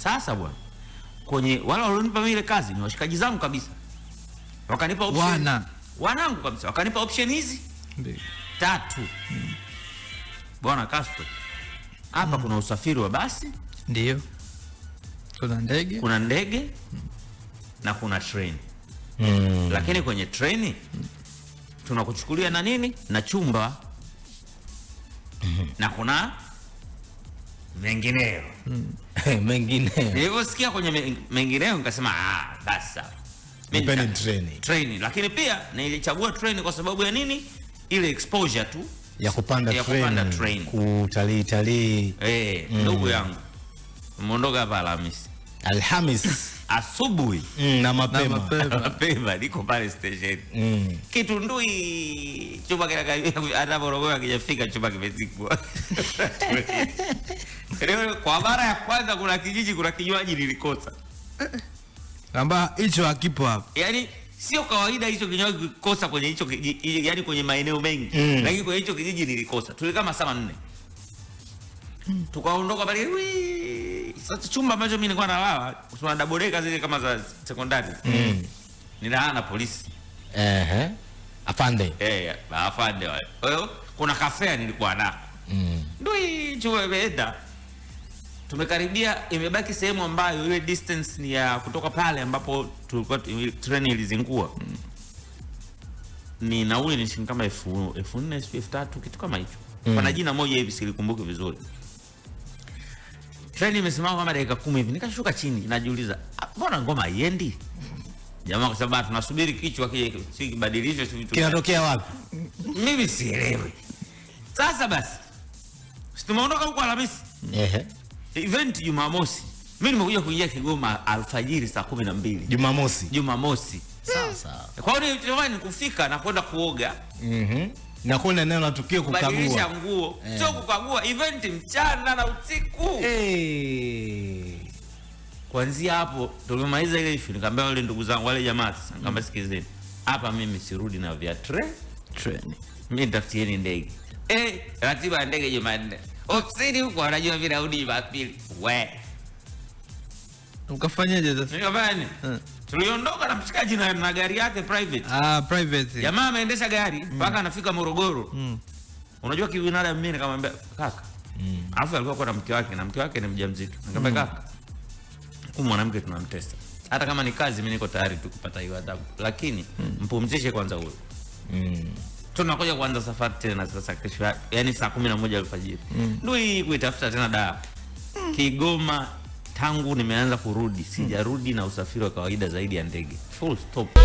Sasa bwana, kwenye wale walionipa mimi ile kazi ni washikaji zangu kabisa. Wakanipa option. Wanangu kabisa. Wakanipa option hizi 3. Bwana Castro. Hapa kuna usafiri wa basi. Ndio. Kuna ndege. Na kuna train. Lakini kwenye treni tunakuchukulia na nini? Na chumba. Na kuna mengineo. Mengineo. Niliposikia kwenye mengineo nikasema basi mpeni treni. Lakini pia nilichagua treni kwa sababu ya nini? Ile exposure tu ya kupanda train. Kutalii. Ndugu yangu. Umeondoka hapa Alhamisi asubuhi na mapema niko pale station. Kitundui chumba hata Morogoro hakijafika chumba kimezikwa. Kwa mara ya kwanza kuna kijiji kuna kinywaji nilikosa. Amba hicho hakipo hapo. Yaani sio kawaida hicho kinywaji kukosa kwenye hicho kijiji, yani kwenye maeneo mengi. Lakini kwenye hicho kijiji nilikosa. Tulikaa masaa 4. Tukaondoka pale. Sasa chumba ambacho mimi nilikuwa nalala, kuna double decker zile kama za sekondari. Nilala na polisi. Afande. Afande wale. Kwa hiyo kuna cafe nilikuwa na. Ndio chumba imeenda. Tumekaribia, imebaki sehemu ambayo ile distance ni ya kutoka pale ambapo tulikuwa treni ilizingua. Ni nauli ni shilingi kama 4,000 3,000 kitu kama hicho. Kuna jina moja hivi silikumbuki vizuri. Treni imesimama kama dakika 10 hivi. Nikashuka chini najiuliza, mbona ngoma haiendi? Jamaa kwa sababu tunasubiri kichwa kibadilishwe vitu. Kinatokea wapi? Mimi sielewi. Sasa basi. Tumeondoka huko Alhamisi. Event Jumamosi. Mimi nimekuja kuingia Kigoma alfajiri saa 12. Jumamosi. Sasa. Kwa hiyo nilitamani kufika na kwenda kuoga. Na kuna eneo la tukio kukagua. Badilisha nguo. Sio kukagua, event mchana na usiku. Kuanzia hapo tulimaliza ile issue, nikamwambia wale ndugu zangu wale jamaa sasa, nikamwambia sikizeni. Hapa mimi sirudi na vya train. Mimi nitafutieni ndege. Ratiba ya ndege Jumanne. Ofisini huko wanajua vile rudi Jumapili. Ukafanyaje sasa? Nikafanya. Tuliondoka na mshikaji na gari yake private. Private. Jamaa ameendesha gari mpaka anafika Morogoro. Unajua kiwinada mimi nikamwambia kaka. Alafu alikuwa kwa mke wake na mke wake ni mjamzito. Nikamwambia kaka, huyu mwanamke tunamtesta. Hata kama ni kazi mimi niko tayari tu kupata hiyo adhabu. Lakini mpumzishe kwanza huyo. Tunakuja kuanza safari tena sasa kesho, yani saa 11 alfajiri. Ndio hii kuitafuta tena dawa. Kigoma tangu nimeanza kurudi sijarudi na usafiri wa kawaida zaidi ya ndege. Full stop.